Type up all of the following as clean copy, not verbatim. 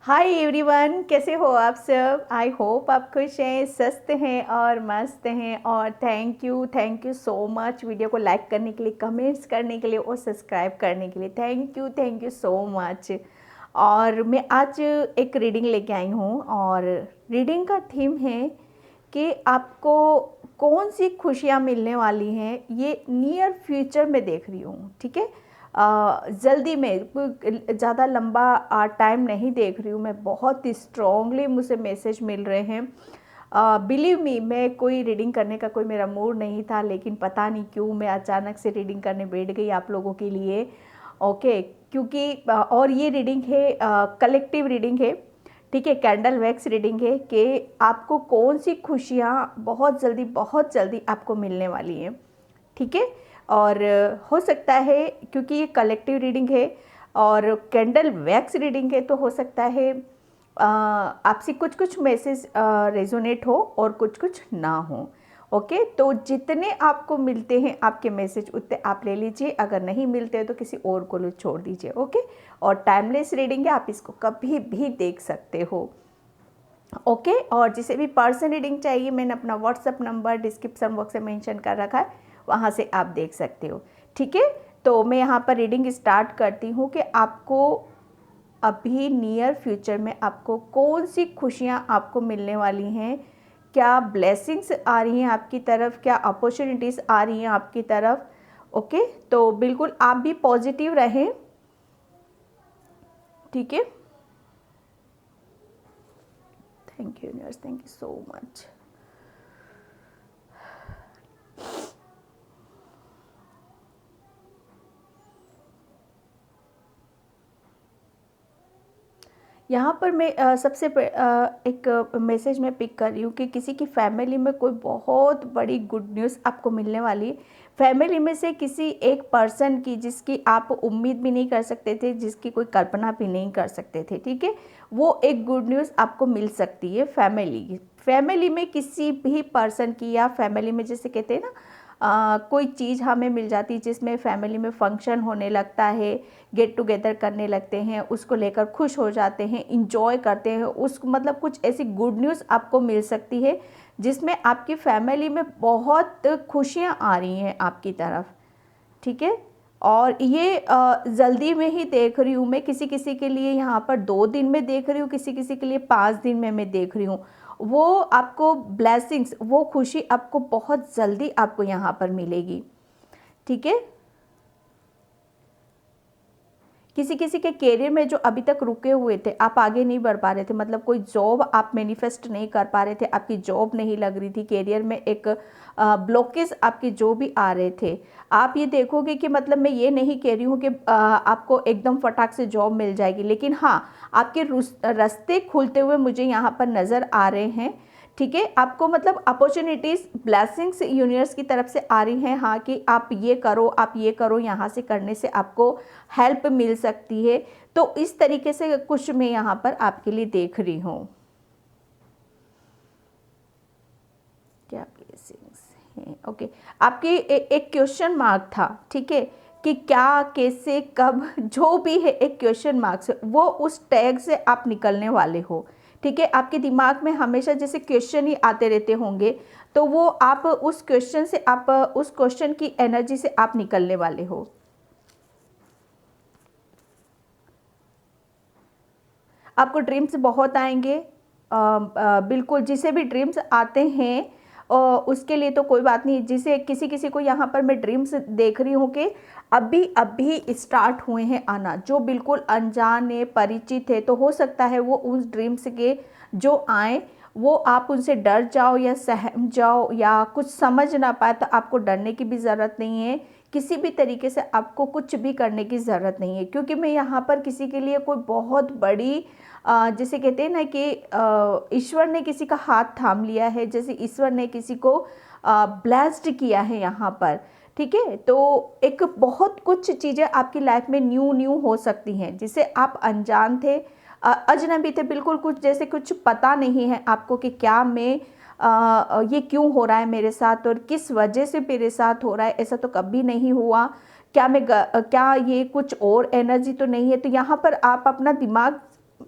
Hi everyone, कैसे हो आप सब। आई होप आप खुश हैं, स्वस्थ हैं और मस्त हैं। और thank you so much video को लाइक करने के लिए, कमेंट्स करने के लिए और सब्सक्राइब करने के लिए। Thank you so much. और मैं आज एक रीडिंग लेके आई हूँ और रीडिंग का थीम है कि आपको कौन सी खुशियाँ मिलने वाली हैं, ये नियर फ्यूचर में देख रही हूँ। ठीक है, जल्दी में, कोई ज़्यादा लंबा टाइम नहीं देख रही हूँ मैं। बहुत ही स्ट्रॉन्गली मुझे मैसेज मिल रहे हैं। बिलीव मी, मैं कोई रीडिंग करने का कोई मेरा मूड नहीं था, लेकिन पता नहीं क्यों मैं अचानक से रीडिंग करने बैठ गई आप लोगों के लिए। ओके, क्योंकि और ये रीडिंग है, कलेक्टिव रीडिंग है। ठीक है, कैंडल वैक्स रीडिंग है कि आपको कौन सी खुशियाँ बहुत जल्दी आपको मिलने वाली हैं। ठीक है, और हो सकता है क्योंकि ये कलेक्टिव रीडिंग है और कैंडल वैक्स रीडिंग है, तो हो सकता है आपसे कुछ कुछ मैसेज रेजोनेट हो और कुछ कुछ ना हो। ओके, तो जितने आपको मिलते हैं आपके मैसेज उतने आप ले लीजिए, अगर नहीं मिलते हैं तो किसी और को छोड़ दीजिए। ओके, और टाइमलेस रीडिंग है, आप इसको कभी भी देख सकते हो। ओके, और जिसे भी पर्सन रीडिंग चाहिए, मैंने अपना व्हाट्सअप नंबर डिस्क्रिप्शन बॉक्स में मेंशन कर रखा है, वहाँ से आप देख सकते हो। ठीक है, तो मैं यहाँ पर रीडिंग स्टार्ट करती हूँ कि आपको अभी नियर फ्यूचर में आपको कौन सी खुशियाँ आपको मिलने वाली हैं, क्या ब्लेसिंग्स आ रही हैं आपकी तरफ, क्या अपॉर्चुनिटीज़ आ रही हैं आपकी तरफ। ओके, तो बिल्कुल आप भी पॉजिटिव रहें। ठीक है, thank you universe, thank you so much. यहाँ पर मैं एक मैसेज में पिक कर रही हूँ कि किसी की फैमिली में कोई बहुत बड़ी गुड न्यूज़ आपको मिलने वाली है। फैमिली में से किसी एक पर्सन की जिसकी आप उम्मीद भी नहीं कर सकते थे, जिसकी कोई कल्पना भी नहीं कर सकते थे। ठीक है, वो एक गुड न्यूज़ आपको मिल सकती है। फैमिली में किसी भी पर्सन की, या फैमिली में जैसे कहते हैं ना, कोई चीज़ हमें मिल जाती है जिसमें फैमिली में फंक्शन होने लगता है, गेट टुगेदर करने लगते हैं, उसको लेकर खुश हो जाते हैं, इंजॉय करते हैं उस, मतलब कुछ ऐसी गुड न्यूज़ आपको मिल सकती है जिसमें आपकी फैमिली में बहुत खुशियाँ आ रही हैं आपकी तरफ। ठीक है, और ये जल्दी में ही देख रही हूँ मैं। किसी किसी के लिए यहाँ पर 2 दिन में देख रही हूँ, किसी किसी के लिए 5 दिन में मैं देख रही हूँ। वो आपको ब्लेसिंग्स, वो खुशी आपको बहुत जल्दी आपको यहाँ पर मिलेगी। ठीक है, किसी किसी के करियर में जो अभी तक रुके हुए थे, आप आगे नहीं बढ़ पा रहे थे, मतलब कोई जॉब आप मैनिफेस्ट नहीं कर पा रहे थे, आपकी जॉब नहीं लग रही थी, करियर में एक ब्लॉकेज आपकी जो भी आ रहे थे, आप ये देखोगे कि, मतलब मैं ये नहीं कह रही हूँ कि आपको एकदम फटाक से जॉब मिल जाएगी, लेकिन हाँ, आपके रास्ते खुलते हुए मुझे यहाँ पर नज़र आ रहे हैं। ठीक है, आपको मतलब अपॉर्चुनिटीज़, ब्लेसिंग्स यूनिवर्स की तरफ से आ रही हैं, हाँ, कि आप ये करो, आप ये करो, यहाँ से करने से आपको हेल्प मिल सकती है। तो इस तरीके से कुछ मैं यहाँ पर आपके लिए देख रही हूँ। क्या ब्लेसिंग्स हैं। ओके, आपकी एक क्वेश्चन मार्क था। ठीक है, कि क्या, कैसे, कब, जो भी है एक क्वेश्चन मार्क से, वो उस टैग से आप निकलने वाले हो। ठीक है, आपके दिमाग में हमेशा जैसे क्वेश्चन ही आते रहते होंगे, तो वो आप उस क्वेश्चन से, आप उस क्वेश्चन की एनर्जी से आप निकलने वाले हो। आपको ड्रीम्स बहुत आएंगे। बिल्कुल, जिसे भी ड्रीम्स आते हैं उसके लिए तो कोई बात नहीं। जिसे किसी किसी को यहाँ पर मैं ड्रीम्स देख रही हूँ कि अभी अभी स्टार्ट हुए हैं आना, जो बिल्कुल अनजान है, परिचित है, तो हो सकता है वो उस ड्रीम्स के जो आए, वो आप उनसे डर जाओ या सहम जाओ या कुछ समझ ना पाए, तो आपको डरने की भी ज़रूरत नहीं है। किसी भी तरीके से आपको कुछ भी करने की ज़रूरत नहीं है, क्योंकि मैं यहाँ पर किसी के लिए कोई बहुत बड़ी, जैसे कहते हैं ना कि ईश्वर ने किसी का हाथ थाम लिया है, जैसे ईश्वर ने किसी को ब्लेस्ड किया है यहाँ पर। ठीक है, तो एक बहुत कुछ चीज़ें आपकी लाइफ में न्यू न्यू हो सकती हैं, जिसे आप अनजान थे, अजनबी थे, बिल्कुल कुछ जैसे कुछ पता नहीं है आपको कि क्या मैं, ये क्यों हो रहा है मेरे साथ और किस वजह से मेरे साथ हो रहा है, ऐसा तो कभी नहीं हुआ, क्या ये कुछ और एनर्जी तो नहीं है। तो यहाँ पर आप अपना दिमाग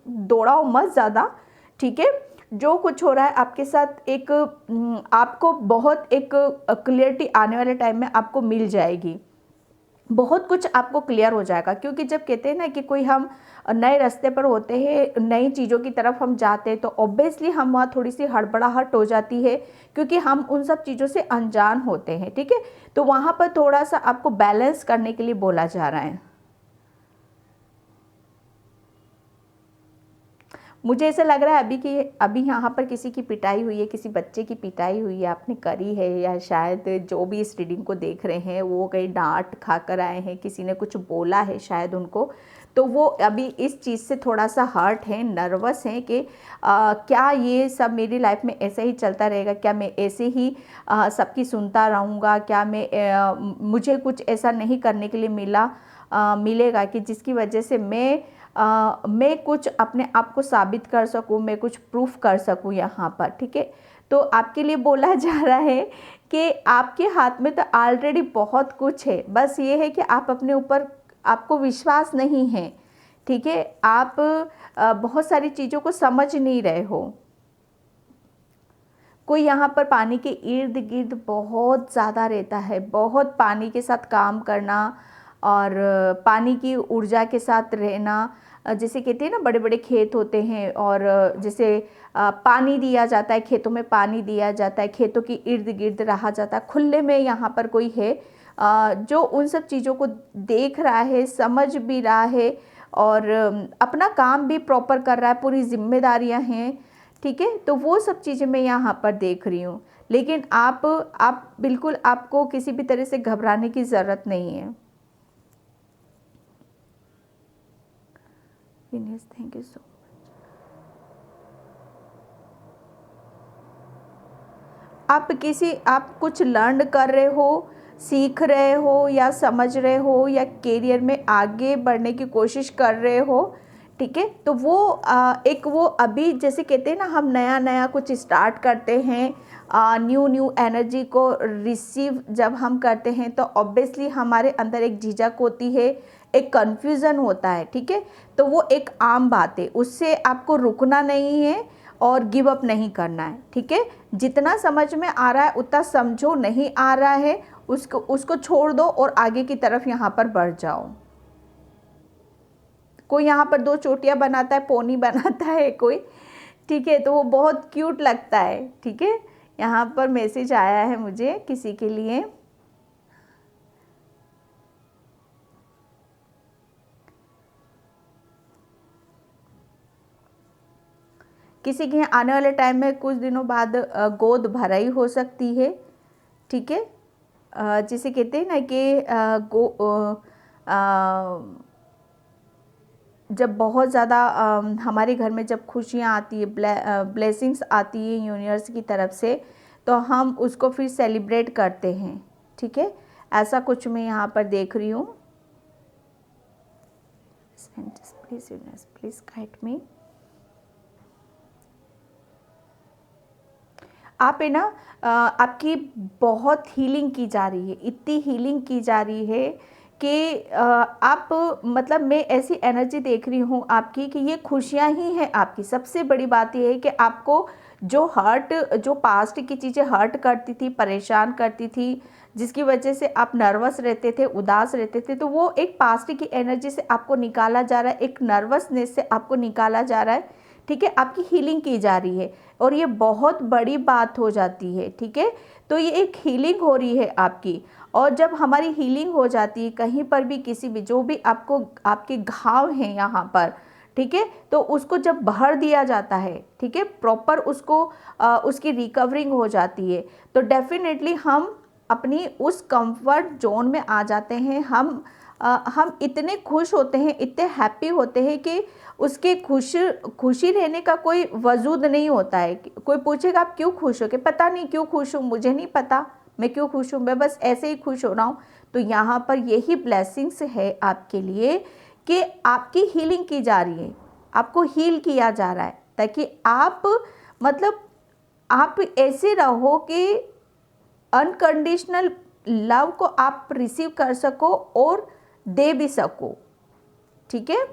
दौड़ाओ मत ज़्यादा, ठीक है। जो कुछ हो रहा है आपके साथ, एक आपको बहुत एक क्लियरिटी आने वाले टाइम में आपको मिल जाएगी, बहुत कुछ आपको क्लियर हो जाएगा। क्योंकि जब कहते हैं ना कि कोई हम नए रास्ते पर होते हैं, नई चीज़ों की तरफ हम जाते हैं, तो ऑब्वियसली हम वहाँ थोड़ी सी हड़बड़ाहट हो जाती है, क्योंकि हम उन सब चीज़ों से अनजान होते हैं, ठीक है। तो वहाँ पर थोड़ा सा आपको बैलेंस करने के लिए बोला जा रहा है। मुझे ऐसा लग रहा है अभी यहाँ पर किसी की पिटाई हुई है, किसी बच्चे की पिटाई हुई है, आपने करी है, या शायद जो भी इस रीडिंग को देख रहे हैं वो कहीं डांट खाकर आए हैं, किसी ने कुछ बोला है शायद उनको, तो वो अभी इस चीज़ से थोड़ा सा हर्ट है, नर्वस हैं कि क्या ये सब मेरी लाइफ में ऐसे ही चलता रहेगा, क्या मैं ऐसे ही सबकी सुनता रहूँगा, क्या मुझे कुछ ऐसा नहीं करने के लिए मिलेगा कि जिसकी वजह से मैं कुछ अपने आप को साबित कर सकूं, मैं कुछ प्रूफ कर सकूं यहाँ पर, ठीक है। तो आपके लिए बोला जा रहा है कि आपके हाथ में तो ऑलरेडी बहुत कुछ है, बस ये है कि आप अपने ऊपर, आपको विश्वास नहीं है, ठीक है। आप बहुत सारी चीज़ों को समझ नहीं रहे हो। कोई यहाँ पर पानी के इर्द गिर्द बहुत ज़्यादा रहता है, बहुत पानी के साथ काम करना और पानी की ऊर्जा के साथ रहना। जैसे कहते हैं ना, बड़े बड़े खेत होते हैं और जैसे पानी दिया जाता है, खेतों में पानी दिया जाता है, खेतों की इर्द गिर्द रहा जाता है, खुले में यहाँ पर कोई है जो उन सब चीज़ों को देख रहा है, समझ भी रहा है और अपना काम भी प्रॉपर कर रहा है, पूरी जिम्मेदारियाँ हैं, ठीक है। तो वो सब चीज़ें मैं यहाँ पर देख रही हूँ। लेकिन आप बिल्कुल, आपको किसी भी तरह से घबराने की ज़रूरत नहीं है। Thank you so much. आप कुछ लर्न कर रहे हो, सीख रहे हो या समझ रहे हो या करियर में आगे बढ़ने की कोशिश कर रहे हो, ठीक है। तो वो वो अभी जैसे कहते हैं ना, हम नया नया कुछ स्टार्ट करते हैं, न्यू एनर्जी को रिसीव जब हम करते हैं तो ऑब्वियसली हमारे अंदर एक झिझक होती है, एक कन्फ्यूज़न होता है, ठीक है। तो वो एक आम बात है, उससे आपको रुकना नहीं है और गिव अप नहीं करना है, ठीक है। जितना समझ में आ रहा है उतना समझो, नहीं आ रहा है उसको छोड़ दो और आगे की तरफ यहाँ पर बढ़ जाओ। कोई यहाँ पर 2 चोटियाँ बनाता है, पोनी बनाता है कोई, ठीक है, तो वो बहुत क्यूट लगता है, ठीक है। यहाँ पर मैसेज आया है मुझे किसी के लिए, किसी के यहाँ आने वाले टाइम में कुछ दिनों बाद गोद भराई हो सकती है, ठीक है। जिसे कहते हैं ना कि जब बहुत ज़्यादा हमारे घर में जब खुशियाँ आती है, ब्लेसिंग्स आती है यूनिवर्स की तरफ से, तो हम उसको फिर सेलिब्रेट करते हैं, ठीक है। ऐसा कुछ मैं यहाँ पर देख रही हूँ। Please guide me. आप है ना, आपकी बहुत हीलिंग की जा रही है, इतनी हीलिंग की जा रही है कि आप, मतलब मैं ऐसी एनर्जी देख रही हूँ आपकी कि ये खुशियाँ ही हैं आपकी। सबसे बड़ी बात ये है कि आपको जो पास्ट की चीज़ें हर्ट करती थी, परेशान करती थी, जिसकी वजह से आप नर्वस रहते थे, उदास रहते थे, तो वो एक पास्ट की एनर्जी से आपको निकाला जा रहा है, एक नर्वसनेस से आपको निकाला जा रहा है, ठीक है। आपकी हीलिंग की जा रही है और ये बहुत बड़ी बात हो जाती है, ठीक है। तो ये एक हीलिंग हो रही है आपकी, और जब हमारी हीलिंग हो जाती है कहीं पर भी, किसी भी, जो भी आपको आपके घाव हैं यहाँ पर, ठीक है, तो उसको जब भर दिया जाता है, ठीक है, प्रॉपर उसकी रिकवरिंग हो जाती है, तो डेफिनेटली हम अपनी उस कंफर्ट जोन में आ जाते हैं। हम इतने खुश होते हैं, इतने हैप्पी होते हैं कि उसके खुशी रहने का कोई वजूद नहीं होता है। कोई पूछेगा आप क्यों खुश हो, कि पता नहीं क्यों खुश हूँ, मुझे नहीं पता मैं क्यों खुश हूँ, मैं बस ऐसे ही खुश हो रहा हूँ। तो यहाँ पर यही ब्लेसिंग्स है आपके लिए कि आपकी हीलिंग की जा रही है, आपको हील किया जा रहा है, ताकि आप, मतलब आप ऐसे रहो कि अनकंडीशनल लव को आप रिसीव कर सको और दे भी सको, ठीक है।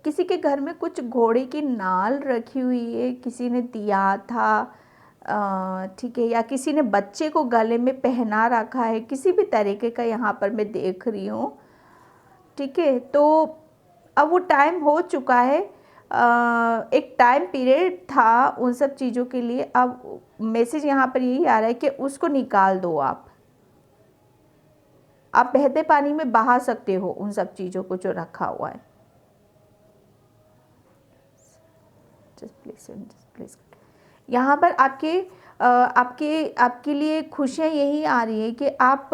किसी के घर में कुछ घोड़े की नाल रखी हुई है, किसी ने दिया था, ठीक है, या किसी ने बच्चे को गले में पहना रखा है, किसी भी तरीके का यहाँ पर मैं देख रही हूँ। ठीक है, तो अब वो टाइम हो चुका है। एक टाइम पीरियड था उन सब चीज़ों के लिए। अब मैसेज यहाँ पर यही आ रहा है कि उसको निकाल दो। आप बहते पानी में बहा सकते हो उन सब चीज़ों को जो रखा हुआ है। प्लीज यहाँ पर आपके लिए खुशियाँ यही आ रही है कि आप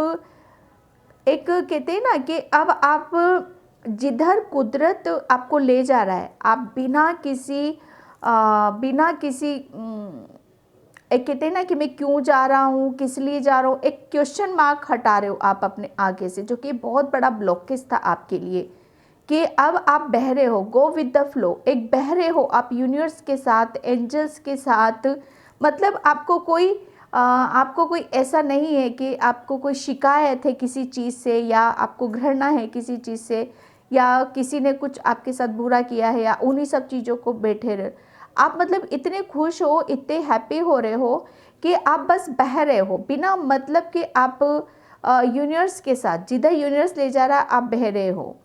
एक, कहते हैं ना कि अब आप जिधर कुदरत आपको ले जा रहा है, आप बिना किसी एक, कहते हैं ना कि मैं क्यों जा रहा हूँ, किस लिए जा रहा हूँ, एक क्वेश्चन मार्क हटा रहे हो आप अपने आगे से, जो कि बहुत बड़ा ब्लॉकेज था आपके लिए, कि अब आप बह रहे हो, गो विद द फ्लो, एक बह रहे हो आप यूनिवर्स के साथ, एंजल्स के साथ। मतलब आपको कोई ऐसा नहीं है कि आपको कोई शिकायत है किसी चीज़ से, या आपको घृणा है किसी चीज़ से, या किसी ने कुछ आपके साथ बुरा किया है, या उन्हीं सब चीज़ों को बैठे रहे आप। मतलब इतने खुश हो, इतने हैप्पी हो रहे हो कि आप बस बह रहे हो बिना मतलब कि आप यूनिवर्स के साथ, जिधर यूनिवर्स ले जा रहा है आप बह रहे हो।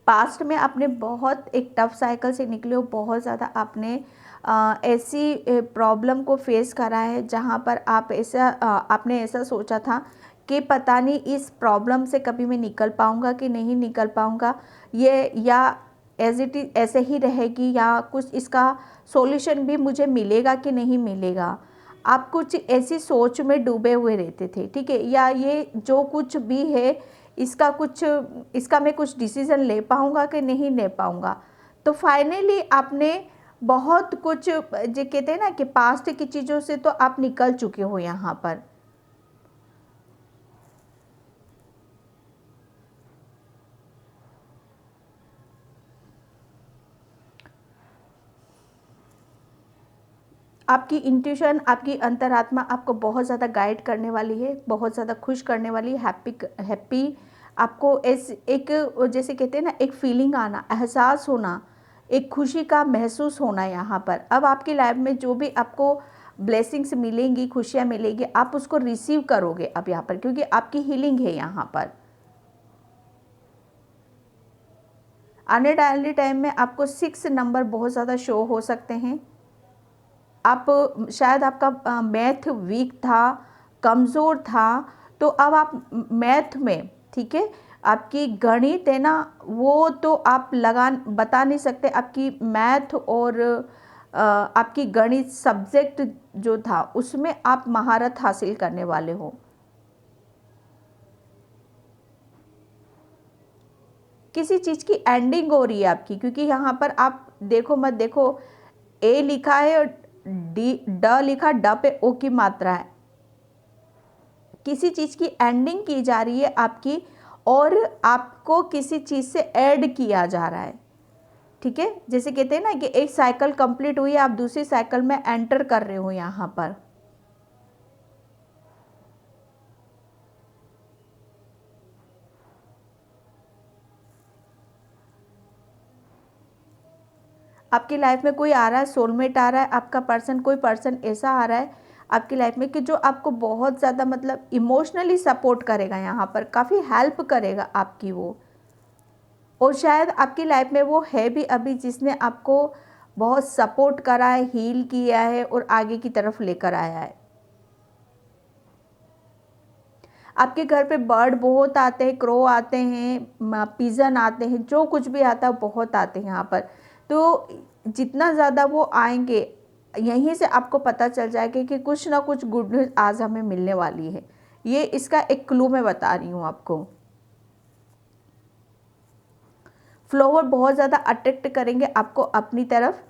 पास्ट में आपने बहुत एक टफ साइकिल से निकले हो, बहुत ज़्यादा आपने ऐसी प्रॉब्लम को फेस करा है जहाँ पर आपने ऐसा सोचा था कि पता नहीं इस प्रॉब्लम से कभी मैं निकल पाऊँगा कि नहीं निकल पाऊँगा, ये या एज इट इज ऐसे ही रहेगी, या कुछ इसका सॉल्यूशन भी मुझे मिलेगा कि नहीं मिलेगा। आप कुछ ऐसी सोच में डूबे हुए रहते थे, ठीक है, या ये जो कुछ भी है इसका मैं कुछ डिसीज़न ले पाऊँगा कि नहीं ले पाऊँगा। तो फाइनली आपने बहुत कुछ, जो कहते हैं ना कि पास्ट की चीज़ों से तो आप निकल चुके हो यहाँ पर। आपकी इंट्यूशन, आपकी अंतरात्मा आपको बहुत ज़्यादा गाइड करने वाली है, बहुत ज़्यादा खुश करने वाली है, हैप्पी आपको एक, जैसे कहते हैं ना, एक फीलिंग आना, एहसास होना, एक खुशी का महसूस होना यहाँ पर। अब आपकी लाइफ में जो भी आपको ब्लेसिंग्स मिलेंगी, खुशियाँ मिलेंगी, आप उसको रिसीव करोगे अब यहाँ पर, क्योंकि आपकी हीलिंग है यहाँ पर। आने वाले टाइम में आपको 6 नंबर बहुत ज़्यादा शो हो सकते हैं। आप शायद आपका मैथ वीक था, कमज़ोर था, तो अब आप मैथ में, ठीक है, आपकी गणित है ना, वो तो आप बता नहीं सकते। आपकी मैथ और आपकी गणित सब्जेक्ट जो था उसमें आप महारत हासिल करने वाले हो। किसी चीज़ की एंडिंग हो रही है आपकी, क्योंकि यहाँ पर आप देखो मत देखो, ए लिखा है और ड लिखा, ड पे ओ की मात्रा है। किसी चीज़ की एंडिंग की जा रही है आपकी, और आपको किसी चीज़ से ऐड किया जा रहा है, ठीक है। जैसे कहते हैं ना कि एक साइकिल कंप्लीट हुई है, आप दूसरी साइकिल में एंटर कर रहे हो यहाँ पर। आपकी लाइफ में कोई आ रहा है, सोलमेट आ रहा है, आपका पर्सन, कोई पर्सन ऐसा आ रहा है आपकी लाइफ में कि जो आपको बहुत ज़्यादा मतलब इमोशनली सपोर्ट करेगा, यहाँ पर काफ़ी हेल्प करेगा आपकी वो। और शायद आपकी लाइफ में वो है भी अभी, जिसने आपको बहुत सपोर्ट करा है, हील किया है और आगे की तरफ लेकर आया है। आपके घर पे बर्ड बहुत आते हैं, क्रो आते हैं, पिजन आते हैं, जो कुछ भी आता है बहुत आते हैं यहाँ पर। तो जितना ज़्यादा वो आएंगे, यहीं से आपको पता चल जाएगा कि कुछ ना कुछ गुड न्यूज़ आज हमें मिलने वाली है। ये इसका एक क्लू मैं बता रही हूँ आपको। फ्लावर बहुत ज़्यादा अट्रैक्ट करेंगे आपको अपनी तरफ।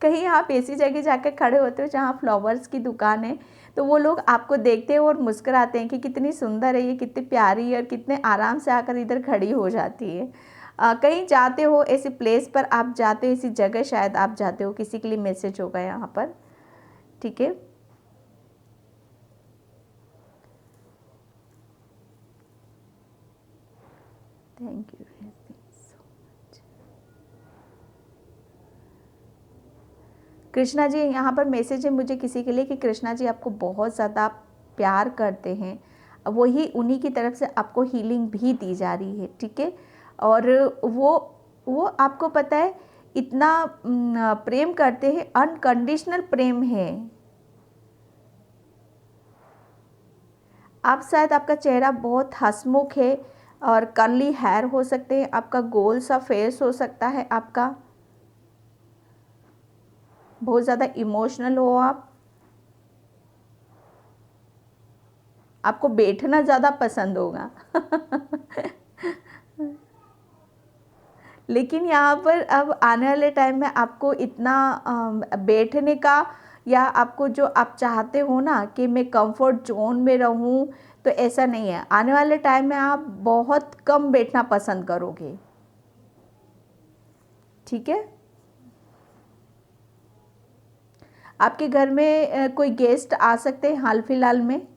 कहीं आप ऐसी जगह जाकर खड़े होते हो जहाँ फ्लावर्स की दुकान है, तो वो लोग आपको देखते हैं और मुस्कुराते हैं कि कितनी सुंदर है ये, कितनी प्यारी है और कितने आराम से आकर इधर खड़ी हो जाती है। कहीं जाते हो ऐसे प्लेस पर, आप जाते हो ऐसी जगह, शायद आप जाते हो, किसी के लिए मैसेज होगा यहाँ पर, ठीक है। Thank you so much. Krishna ji यहाँ पर मैसेज है मुझे किसी के लिए कि कृष्णा जी आपको बहुत ज़्यादा प्यार करते हैं, वही उन्हीं की तरफ से आपको हीलिंग भी दी जा रही है, ठीक है। और वो आपको पता है इतना प्रेम करते हैं, अनकंडीशनल प्रेम है। आप शायद, आपका चेहरा बहुत हंसमुख है और कर्ली हेयर हो सकते हैं, आपका गोल सा फेस हो सकता है, आपका बहुत ज़्यादा इमोशनल हो आप, आपको बैठना ज़्यादा पसंद होगा लेकिन यहाँ पर अब आने वाले टाइम में आपको इतना बैठने का, या आपको जो आप चाहते हो ना कि मैं कंफर्ट जोन में रहूँ, तो ऐसा नहीं है। आने वाले टाइम में आप बहुत कम बैठना पसंद करोगे, ठीक है। आपके घर में कोई गेस्ट आ सकते हैं हाल फिलहाल में,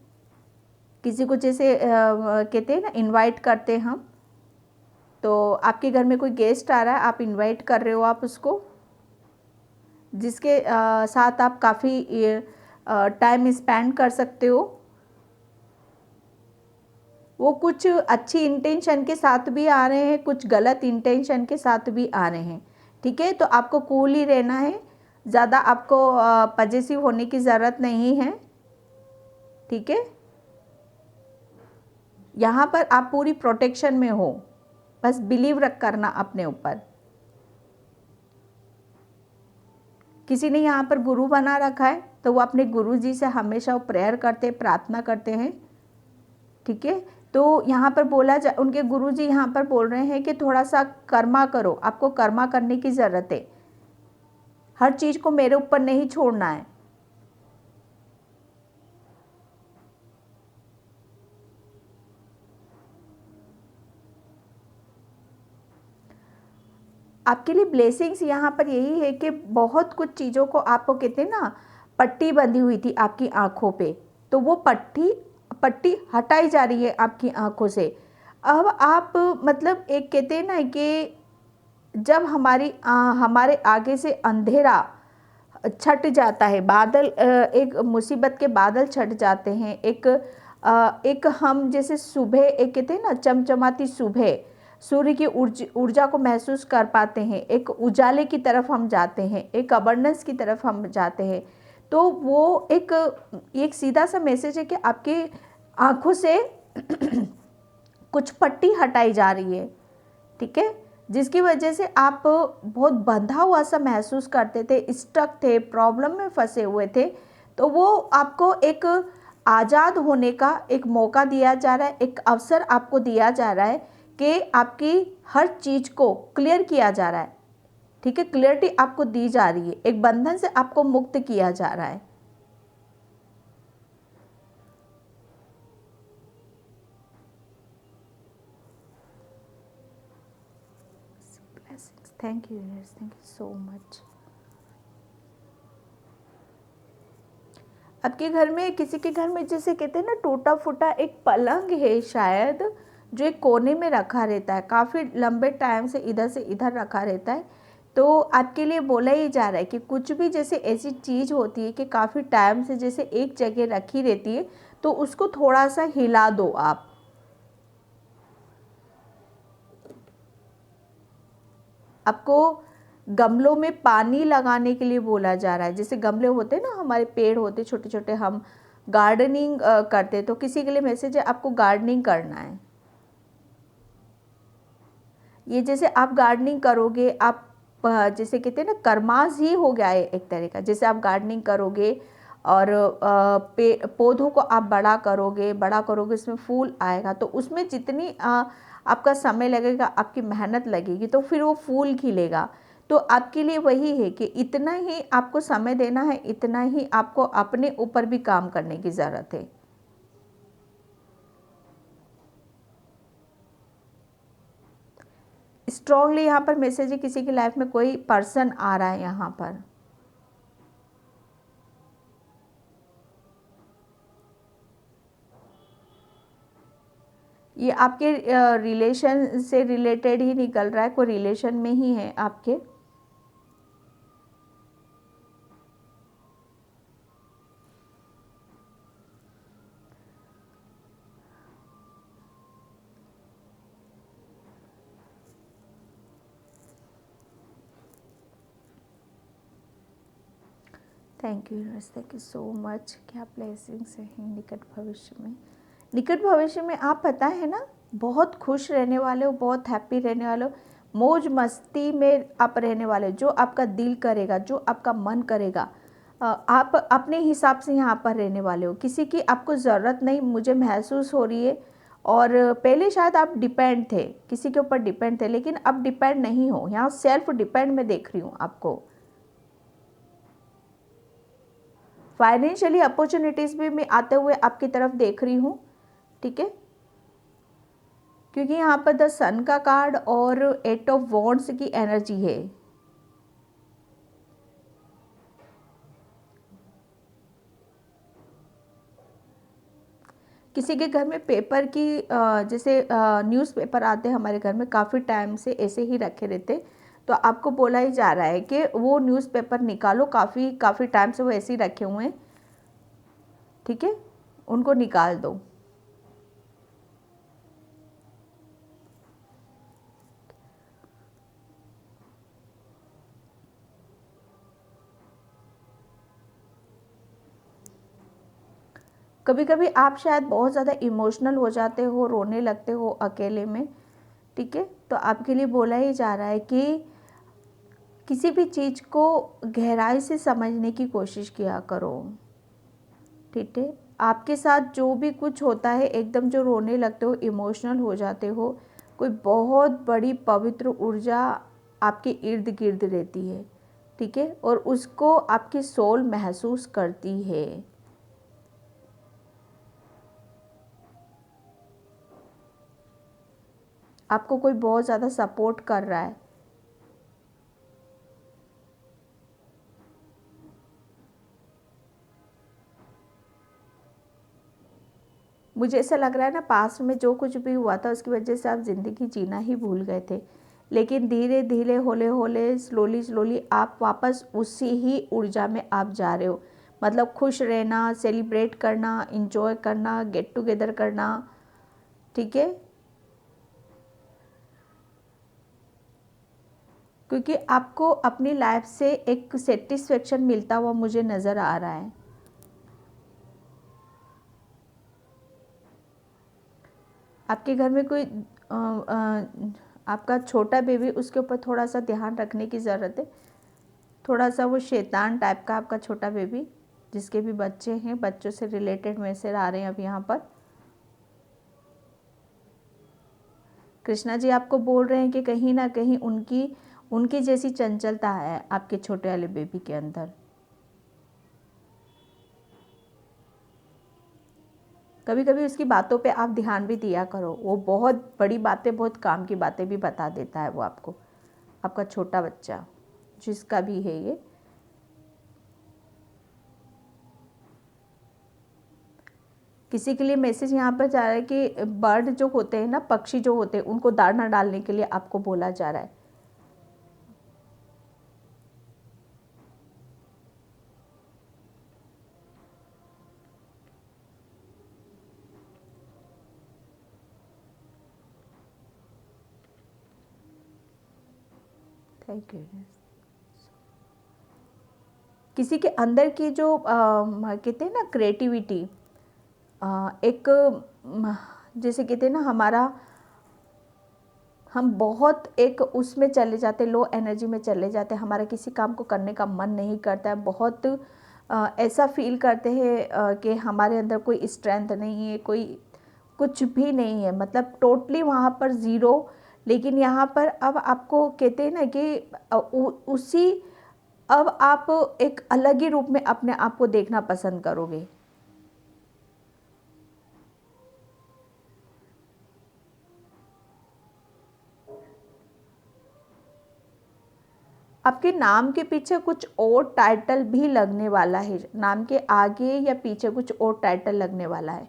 किसी को जैसे कहते हैं ना इनवाइट करते हैं हम, तो आपके घर में कोई गेस्ट आ रहा है, आप इनवाइट कर रहे हो आप उसको, जिसके साथ आप काफ़ी टाइम स्पेंड कर सकते हो। वो कुछ अच्छी इंटेंशन के साथ भी आ रहे हैं, कुछ गलत इंटेंशन के साथ भी आ रहे हैं, ठीक है। तो आपको कूल ही रहना है, ज़्यादा आपको पजेसिव होने की ज़रूरत नहीं है, ठीक है। यहाँ पर आप पूरी प्रोटेक्शन में हो, बस बिलीव रख करना अपने ऊपर। किसी ने यहाँ पर गुरु बना रखा है, तो वो अपने गुरु जी से हमेशा वो प्रेयर करते, प्रार्थना करते हैं, ठीक है। तो यहाँ पर बोला जा, उनके गुरु जी यहाँ पर बोल रहे हैं कि थोड़ा सा कर्मा करो, आपको कर्मा करने की ज़रूरत है, हर चीज़ को मेरे ऊपर नहीं छोड़ना है। आपके लिए ब्लेसिंग्स यहाँ पर यही है कि बहुत कुछ चीज़ों को, आपको कहते हैं ना पट्टी बंधी हुई थी आपकी आँखों पे, तो वो पट्टी हटाई जा रही है आपकी आँखों से। अब आप मतलब एक कहते हैं ना कि जब हमारे आगे से अंधेरा छट जाता है, बादल एक मुसीबत के बादल छट जाते हैं, एक हम जैसे सुबह, एक कहते हैं ना चमचमाती सुबह, सूर्य की ऊर्जा को महसूस कर पाते हैं, एक उजाले की तरफ हम जाते हैं, एक अबंडेंस की तरफ हम जाते हैं। तो वो एक सीधा सा मैसेज है कि आपकी आँखों से कुछ पट्टी हटाई जा रही है, ठीक है, जिसकी वजह से आप बहुत बंधा हुआ सा महसूस करते थे, स्टक थे, प्रॉब्लम में फंसे हुए थे। तो वो आपको एक आज़ाद होने का एक मौका दिया जा रहा है, एक अवसर आपको दिया जा रहा है कि आपकी हर चीज़ को क्लियर किया जा रहा है, ठीक है, क्लियरिटी आपको दी जा रही है, एक बंधन से आपको मुक्त किया जा रहा है। Thank you so much. आपके घर में, किसी के घर में जैसे कहते हैं ना टूटा फूटा एक पलंग है शायद, जो एक कोने में रखा रहता है, काफ़ी लंबे टाइम से इधर रखा रहता है। तो आपके लिए बोला ही जा रहा है कि कुछ भी जैसे ऐसी चीज़ होती है कि काफ़ी टाइम से जैसे एक जगह रखी रहती है, तो उसको थोड़ा सा हिला दो आप। आपको गमलों में पानी लगाने के लिए बोला जा रहा है। जैसे गमले होते हैं ना, हमारे पेड़ होते छोटे छोटे, हम गार्डनिंग करते हैं, तो किसी के लिए मैसेज है आपको गार्डनिंग करना है। ये जैसे आप गार्डनिंग करोगे, आप जैसे कहते हैं ना कर्मास ही हो गया है एक तरह का। जैसे आप गार्डनिंग करोगे और पौधों को आप बड़ा करोगे, उसमें फूल आएगा, तो उसमें जितनी आपका समय लगेगा, आपकी मेहनत लगेगी, तो फिर वो फूल खिलेगा। तो आपके लिए वही है कि इतना ही आपको समय देना है, इतना ही आपको अपने ऊपर भी काम करने की ज़रूरत है। स्ट्रांगली यहाँ पर मैसेज है, किसी की लाइफ में कोई पर्सन आ रहा है यहाँ पर। ये आपके रिलेशन से रिलेटेड ही निकल रहा है, कोई रिलेशन में ही है आपके। Thank you universe, thank you so much. क्या ब्लेसिंग्स हैं निकट भविष्य में। निकट भविष्य में आप पता है ना, बहुत खुश रहने वाले हो, बहुत हैप्पी रहने वाले हो, मौज मस्ती में आप रहने वाले हो। जो आपका दिल करेगा, जो आपका मन करेगा, आप अपने हिसाब से यहाँ पर रहने वाले हो। किसी की आपको ज़रूरत नहीं मुझे महसूस हो रही है। और पहले शायद आप डिपेंड थे, किसी के ऊपर डिपेंड थे, लेकिन अब डिपेंड नहीं हो। यहाँ सेल्फ डिपेंड मैं देख रही हूँ आपको। फाइनेंशियली अपॉर्चुनिटीज़ भी मैं आते हुए आपकी तरफ देख रही हूँ, ठीक है। क्योंकि यहाँ पर द सन का कार्ड और 8 ऑफ वॉन्ड्स की एनर्जी है। किसी के घर में पेपर की जैसे न्यूज़पेपर आते हैं हमारे घर में, काफ़ी टाइम से ऐसे ही रखे रहते, तो आपको बोला ही जा रहा है कि वो न्यूज़पेपर निकालो। काफ़ी टाइम से वो ऐसे ही रखे हुए हैं, ठीक है, उनको निकाल दो। कभी कभी आप शायद बहुत ज़्यादा इमोशनल हो जाते हो, रोने लगते हो अकेले में, ठीक है। तो आपके लिए बोला ही जा रहा है कि किसी भी चीज़ को गहराई से समझने की कोशिश किया करो, ठीक है। आपके साथ जो भी कुछ होता है, एकदम जो रोने लगते हो, इमोशनल हो जाते हो, कोई बहुत बड़ी पवित्र ऊर्जा आपके इर्द गिर्द रहती है, ठीक है, और उसको आपकी सोल महसूस करती है। आपको कोई बहुत ज़्यादा सपोर्ट कर रहा है। मुझे ऐसा लग रहा है ना, पास्ट में जो कुछ भी हुआ था उसकी वजह से आप ज़िंदगी जीना ही भूल गए थे, लेकिन धीरे धीरे होले होले स्लोली स्लोली आप वापस उसी ही ऊर्जा में आप जा रहे हो। मतलब खुश रहना, सेलिब्रेट करना, इंजॉय करना, गेट टुगेदर करना, ठीक है। क्योंकि आपको अपनी लाइफ से एक सेटिस्फेक्शन मिलता हुआ मुझे नज़र आ रहा है। आपके घर में कोई आपका छोटा बेबी, उसके ऊपर थोड़ा सा ध्यान रखने की ज़रूरत है। थोड़ा सा वो शैतान टाइप का आपका छोटा बेबी, जिसके भी बच्चे हैं, बच्चों से रिलेटेड मैसेज आ रहे हैं अब यहाँ पर। कृष्णा जी आपको बोल रहे हैं कि कहीं ना कहीं उनकी जैसी चंचलता है आपके छोटे वाले बेबी के अंदर। कभी कभी उसकी बातों पे आप ध्यान भी दिया करो, वो बहुत बड़ी बातें, बहुत काम की बातें भी बता देता है वो आपको, आपका छोटा बच्चा जिसका भी है ये। किसी के लिए मैसेज यहाँ पर जा रहा है कि बर्ड जो होते हैं ना, पक्षी जो होते हैं, उनको दाना डालने के लिए आपको बोला जा रहा है। Thank you. किसी के अंदर की जो कहते हैं ना क्रिएटिविटी, एक जैसे कहते हैं ना हमारा, हम बहुत एक उसमें चले जाते, लो एनर्जी में चले जाते हैं, हमारा किसी काम को करने का मन नहीं करता है, बहुत ऐसा फील करते हैं कि हमारे अंदर कोई स्ट्रेंथ नहीं है, कोई कुछ भी नहीं है, मतलब टोटली वहाँ पर ज़ीरो लेकिन यहाँ पर अब आपको कहते हैं ना कि उसी अब आप एक अलग ही रूप में अपने आप को देखना पसंद करोगे। आपके नाम के पीछे कुछ और टाइटल भी लगने वाला है, नाम के आगे या पीछे कुछ और टाइटल लगने वाला है।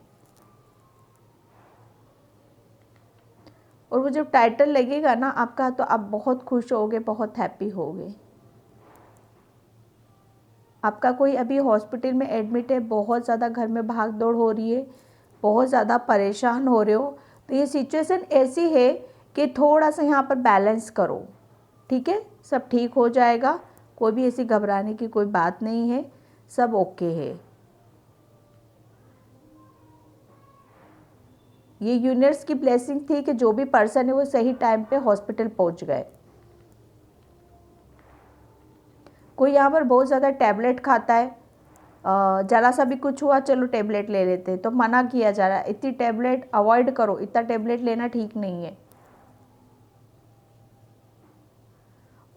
और वो जब टाइटल लगेगा ना आपका, तो आप बहुत खुश होगे, बहुत हैप्पी होगे। आपका कोई अभी हॉस्पिटल में एडमिट है, बहुत ज़्यादा घर में भाग दौड़ हो रही है, बहुत ज़्यादा परेशान हो रहे हो, तो ये सिचुएशन ऐसी है कि थोड़ा सा यहाँ पर बैलेंस करो, ठीक है। सब ठीक हो जाएगा, कोई भी ऐसी घबराने की कोई बात नहीं है, सब ओके है। ये यूनिवर्स की ब्लेसिंग थी कि जो भी पर्सन है वो सही टाइम पे हॉस्पिटल पहुंच गए। कोई यहाँ पर बहुत ज़्यादा टैबलेट खाता है, ज़रा सा भी कुछ हुआ चलो टैबलेट ले लेते हैं, तो मना किया जा रहा है, इतनी टैबलेट अवॉइड करो, इतना टैबलेट लेना ठीक नहीं है।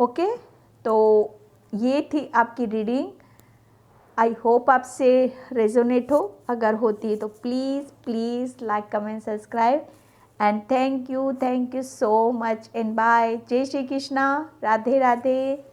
ओके, तो ये थी आपकी रीडिंग। आई होप आपसे रेजोनेट हो, अगर होती है तो please please like comment subscribe and thank you so much and bye. जय श्री कृष्णा, राधे राधे।